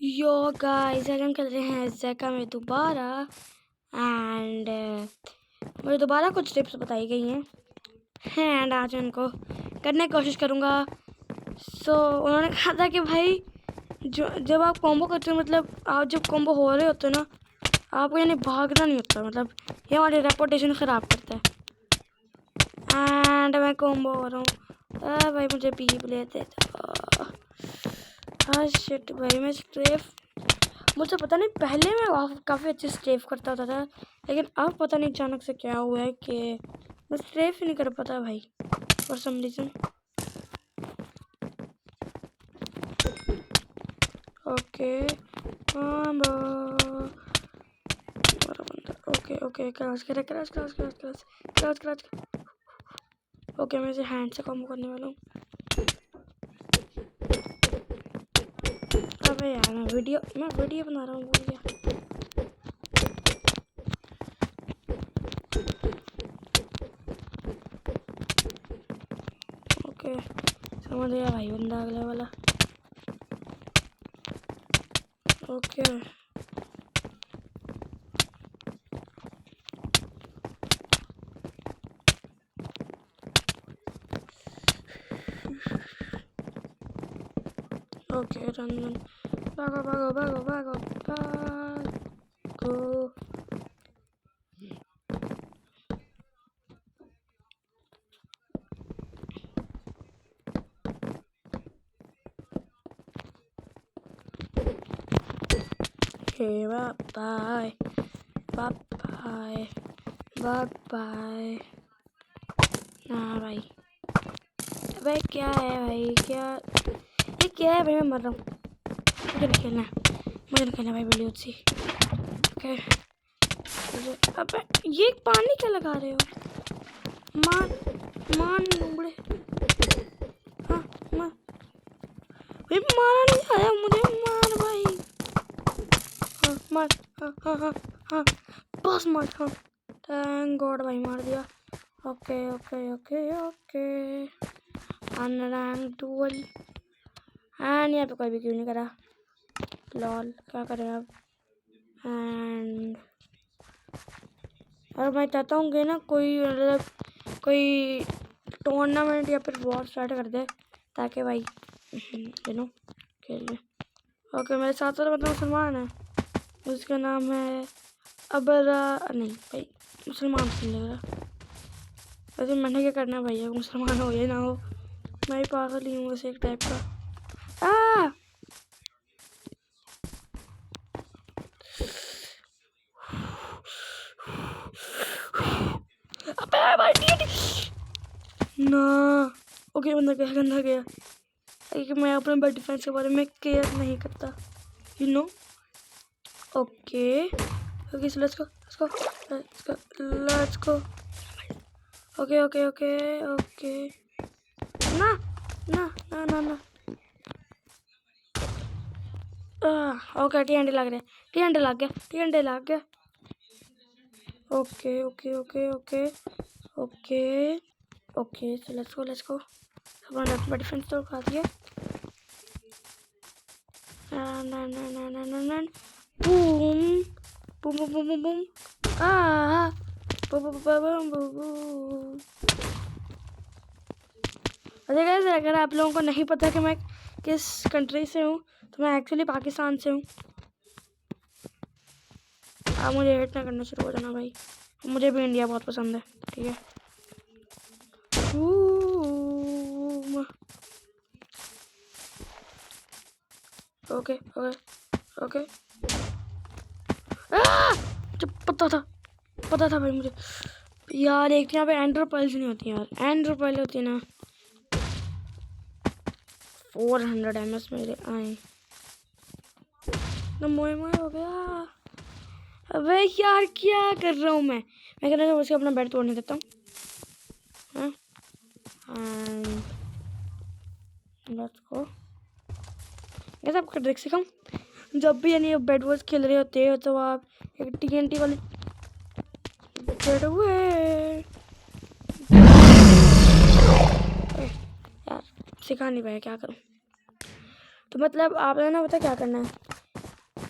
Yo guys, आज हम खेल रहे हैं zeqa में दोबारा। एंड मुझे दोबारा कुछ टिप्स बताई गई हैं एंड आज उनको करने की कोशिश करूँगा। उन्होंने कहा था कि भाई जब आप कॉम्बो करते हो, मतलब आप जब कॉम्बो हो रहे होते हो ना, आपको यानी भागना नहीं होता, मतलब ये हमारी रेपुटेशन ख़राब करता है। एंड मैं कॉम्बो हो रहा हूँ। भाई मुझे पीप लेते शिट भाई, मैं स्ट्रेफ, मुझे पता नहीं, पहले मैं काफ़ी अच्छे स्ट्रेफ करता होता था, लेकिन अब पता नहीं अचानक से क्या हुआ है कि मैं स्ट्रेफ ही नहीं कर पाता भाई, for some reason. Okay okay okay, cross करे, cross cross cross cross cross cross. Okay, मैं इसे हैंड से कॉम्बो करने वाला हूँ। अबे यार, मैं वीडियो बना रहा हूँ, भूल गया। ओके, समझ गया भाई, बंदा अगले वाला। ओके ओके, रन भागो भागो भागो भागो भागो। Okay, bye bye bye bye bye। हाँ भाई, अबे क्या है भाई, ये क्या है भाई, मैं मर रहा हूँ। मुझे नहीं खेलना भाई वीडियो सी। ओके, अबे ये पानी क्या लगा रहे हो? मान लूंबड़े। हाँ मार भाई, मारा नहीं आया मुझे, मार भाई। हाँ मार, हाँ हाँ हाँ हाँ, बस मार। हाँ, थैंक गॉड भाई, मार दिया। Okay okay okay okay, unrank dual. And यहाँ पे कोई भी क्यों नहीं करा, लॉल, क्या करें अब। एंड और मैं चाहता हूँ कि ना कोई, मतलब कोई टूर्नामेंट या फिर वॉर स्टार्ट कर दे, ताकि भाई खेल ले। ओके, मेरे साथ वाला मतलब मुसलमान है, उसका नाम है अबरा, नहीं भाई मुसलमान से लग रहा। वैसे मैंने क्या करना है भैया, मुसलमान हो या ना हो, मैं ही पागल ही हूँ वैसे एक टाइप का। अबे भाई ना। ओके, बंदा गंदा गया, कि मैं अपने बेड डिफेंस के बारे में केयर नहीं करता, you know. Okay okay, so let's go. Okay okay okay okay, ना ना ना ना ना। ओके, टी लग गया। Okay okay okay okay okay okay, so let's go. अपना डिफेंस तो खा दिया। Boom boom boom boom boom, अरे गाइस, अगर आप लोगों को नहीं पता कि मैं किस कंट्री से हूँ, तो मैं एक्चुअली पाकिस्तान से हूँ। आप मुझे हेट ना करना शुरू हो जाना भाई, मुझे भी इंडिया बहुत पसंद है, ठीक है। ओके ओके ओके, पता था भाई मुझे यार। एक यहाँ पे एंड्रो पर्ल्स नहीं होती यार, एंड्रो पर्ल होती है ना। 400 MS मेरे आए ना, मोए हो गया। अबे यार, क्या कर रहा हूँ मैं कह रहा था उसे अपना बेड तोड़ने देता हूँ। Let's go. ऐसा आपको ट्रिक सिखाऊं, जब भी यानी बेड वॉर्स खेल रहे होते हो तो आप एक TNT वाली गेट हुए यार, सिखा नहीं पाया, क्या करूं। तो मतलब आपने ना पता क्या करना है,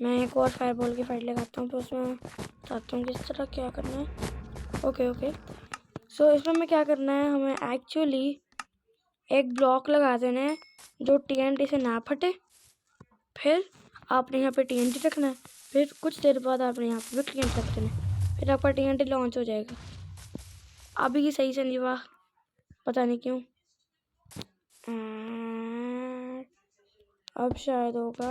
मैं एक और फायरबॉल की फाइट लगाता हूँ, तो उसमें बताता हूँ किस तरह क्या करना है। ओके सो इसमें हमें क्या करना है, हमें एक्चुअली एक ब्लॉक लगा देना है जो TNT से ना फटे। फिर आपने यहाँ पे TNT रखना है, फिर कुछ देर बाद आपने यहाँ पे भी TNT रख देना है, फिर आपका TNT लॉन्च हो जाएगा। अभी की सही से नहीं हुआ, पता नहीं क्यों। अब शायद होगा।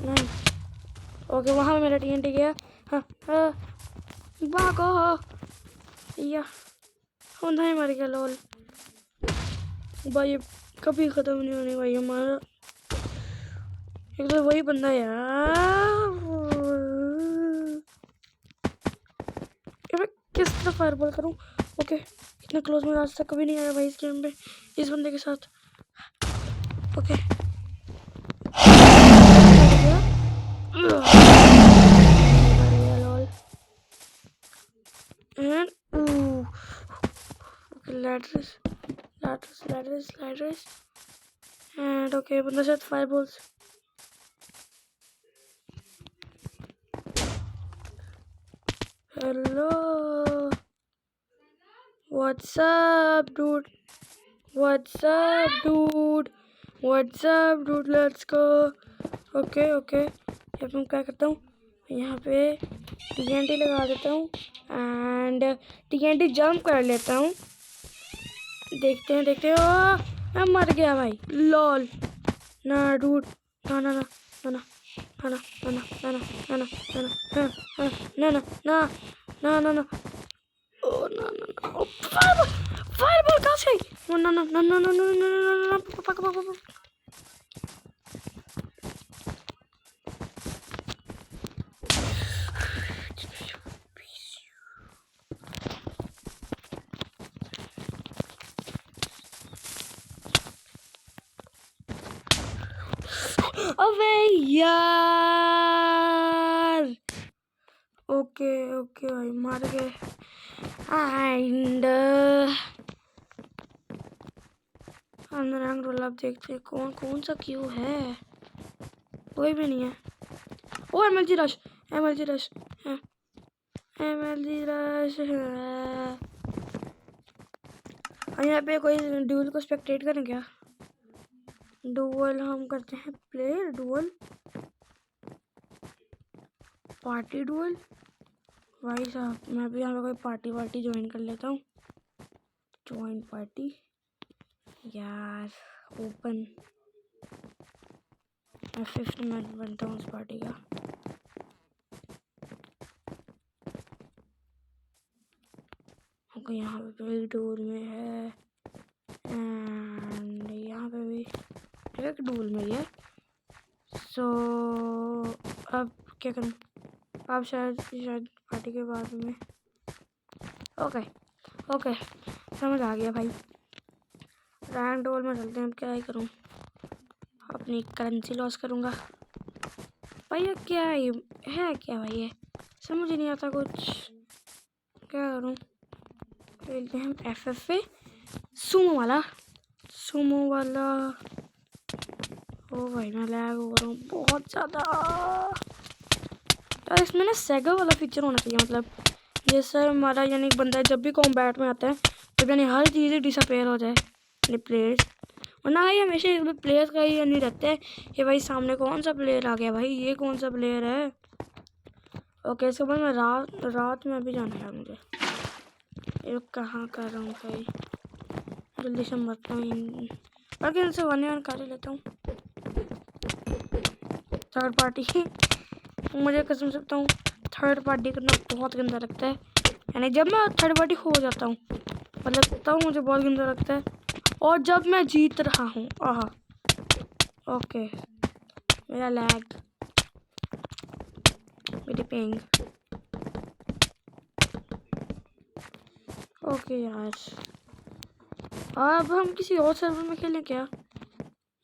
नहीं, ओके वहाँ पे मेरा TNT गया। हाँ भागो या नहीं, मर गया। लोल भाई, ये कभी ख़त्म नहीं होने भाई हमारा। एक तो वही बंदा यार, मैं किस तरह फायरबॉल करूं। ओके, इतना क्लोज में आज तक कभी नहीं आया भाई इस गेम में इस बंदे के साथ। ओके ladders and okay, बंदा शायद fireballs। Hello, what's up dude, what's up dude, what's up dude, let's go। Okay अब मैं क्या करता हूँ, यहाँ पे TNT लगा देता हूँ एंड TNT जंप कर लेता हूँ। देखते हैं। मैं मर गया भाई, लॉल। ना डूड, ना ना ना ना ना ना ना ना ना ना ना ना ना ना ना ना ना, ओ ना ना ना, ओ फायरबॉल कहाँ से आई? ना ना ना ना ना ना ना ना। अबे यार, ओके भाई मार गए। एंड रंग रोल आप देखते हैं कौन सा क्यू है, कोई भी नहीं है। ओ MLG रश है। यहाँ पे कोई ड्यूल को स्पेक्टेट करें क्या? डुअल हम करते हैं, प्लेयर डुअल, पार्टी डुअल। भाई साहब मैं भी यहाँ पे कोई पार्टी ज्वाइन कर लेता हूँ। ज्वाइन पार्टी यार, ओपन। मैं 5th मेंबर बनता हूँ उस पार्टी का। ओके, यहाँ पे भी डूल में है एंड यहाँ पे भी एक डूल में है। सो अब क्या करूँ, अब शायद पार्टी के बाद में। ओके समझ आ गया भाई। रैंक डोल में चलते हैं। अब क्या ही करूँ, अपनी करेंसी लॉस करूँगा भाई। ये क्या है क्या भाई, ये समझ नहीं आता कुछ, क्या करूँ। खेलते हैं FFA सुमो वाला। ओ भाई मैं लैग हो रहा हूँ बहुत ज़्यादा यार। इसमें ना सेगा वाला फीचर होना चाहिए, मतलब जैसे हमारा यानी बंदा जब भी कॉम्बैट में आता है तो यानी हर चीज़ डिसअपेयर हो जाए, यानी प्लेयर्स। और ना ही हमेशा इसमें प्लेयर्स का ही नहीं रहता है कि भाई सामने कौन सा प्लेयर आ गया, भाई ये कौन सा प्लेयर है। ओके, इसके बाद मैं रात में अभी जाना है मुझे। ये कहाँ कर रहा हूँ भाई, जल्दी से मरता हूँ, बाकी इनसे 1v1 कर ही लेता हूँ। थर्ड पार्टी मुझे कसम से बताऊँ, थर्ड पार्टी करना बहुत गंदा लगता है। यानी जब मैं थर्ड पार्टी हो जाता हूँ मतलब तब मुझे बहुत गंदा लगता है, और जब मैं जीत रहा हूँ आहा। ओके, मेरा लैग, मेरी पिंग। ओके यार, अब हम किसी और सर्वर में खेलें क्या,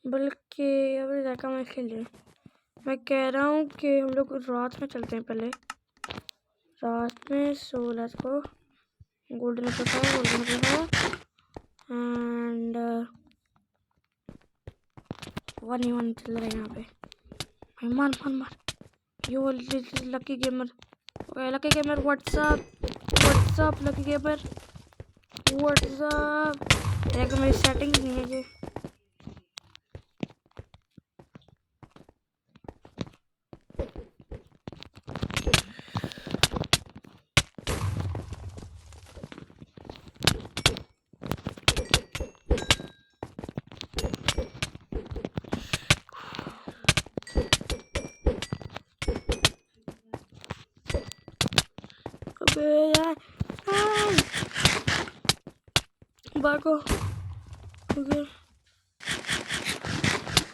बल्कि अब ज़ेका में खेलें। मैं कह रहा हूँ कि हम लोग रात में चलते हैं, पहले रात में। So let's go. Golden and 1v1 चल रहा है यहाँ पे। भाई मार मार मार। Yo lucky gamer. Okay lucky gamer what's up lucky gamer what's up. देखो मेरी सेटिंग्स नहीं है ये। अबे यार भागो। ओके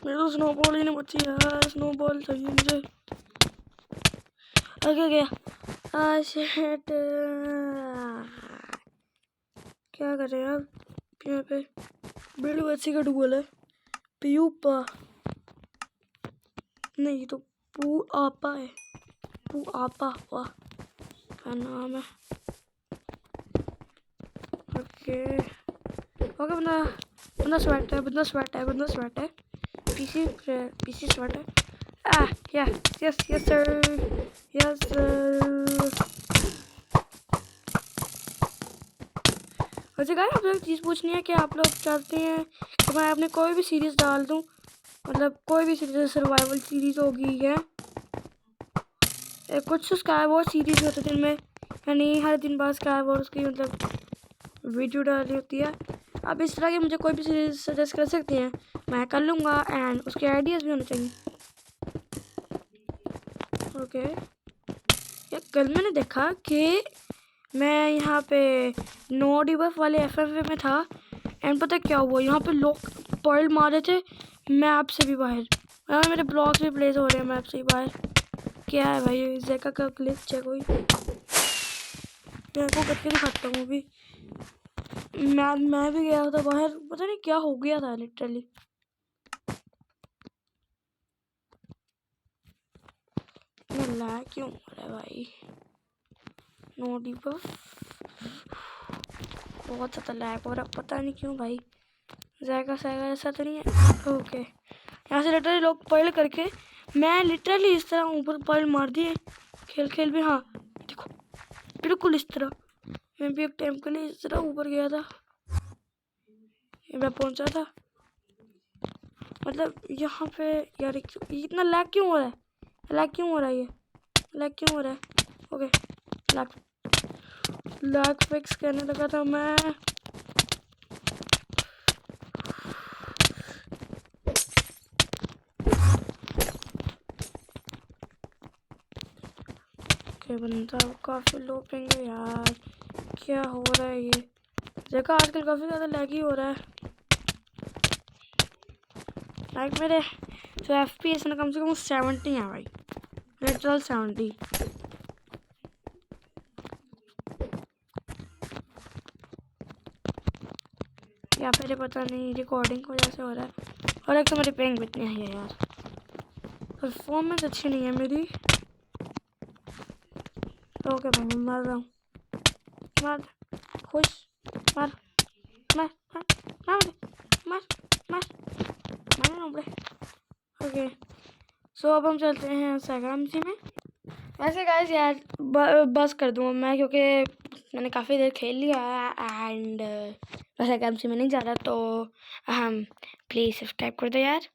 मेरे तो स्नोबॉल ही नहीं बची यार। स्नोबॉल चाहिए मुझे। ओके गया। शिट क्या करें अब यहाँ पे। बिल्डू अच्छी का डुअल है। प्यूपा नहीं तो पू आपा है। पू आपा वाह क्या नाम है। ओके ओके बंदा स्वेट है। पीसी स्वेट है। Yes sir. वैसे गाइस आप लोग एक चीज़ पूछनी है कि आप लोग चाहते हैं कि मैं अपने कोई भी सीरीज़ डाल दूं। मतलब कोई भी सीरीज सर्वाइवल सीरीज़ होगी है। कुछ स्काई वॉर सीरीज़ होते हैं जिनमें यानी हर दिन बाद स्काई वॉर की मतलब वीडियो डालनी होती है। आप इस तरह की मुझे कोई भी सीरीज़ सजेस्ट कर सकते हैं, मैं कर लूँगा। एंड उसके आइडियाज़ भी होने चाहिए। ओके यार कल मैंने देखा कि मैं यहाँ पे नो डिबफ वाले FFA में था। एंड पता क्या हुआ, यहाँ पे लोग पर्ल मारे थे मैप से भी बाहर। यहाँ मेरे ब्लॉक्स भी प्लेस हो रहे हैं मैप से ही बाहर। क्या है भाई जेका का ग्लिच है कोई। मैं को करके दिखाता हूँ अभी। मैं भी गया था बाहर, पता नहीं क्या हो गया था लिटरली। लैग क्यों हो रहा है भाई। नो डिबफ बहुत ज़्यादा लैग हो रहा है, पता नहीं क्यों भाई। जेका ऐसा तो नहीं है। ओके यहाँ से लिटरली लोग पर्ल करके मैं लिटरली इस तरह ऊपर पर्ल मार दिए खेल भी। हाँ देखो बिल्कुल इस तरह। मैं भी एक टाइम के लिए इस तरह ऊपर गया था। मैं पहुंचा था मतलब यहाँ पे। यार इतना लैग क्यों हो रहा है। लैग क्यों हो रहा है। ओके लैग फिक्स करने लगा था मैं। बंदा काफी लो पिंग है यार। क्या हो रहा है ये। देखा आजकल काफी ज्यादा लैग ही हो रहा है। लाइक मेरे जो FPS ना कम से कम 70 है भाई। लिटरल 70। या फिर पता नहीं रिकॉर्डिंग की वजह से हो रहा है। और एक तो मेरी पिंग भी इतनी है यार। परफॉर्मेंस अच्छी नहीं है मेरी। ओके भाई मैं मार रहा हूँ। मार खुश मार मार मार मार मार मार मार। ओके सो अब हम चलते हैं सैगामसी में। वैसे गाइस यार बस कर दूँगा मैं क्योंकि मैंने काफ़ी देर खेल लिया है। एंड वैसे सैगामसी में नहीं जा रहा तो हम प्लीज़ सब्सक्राइब कर दो यार।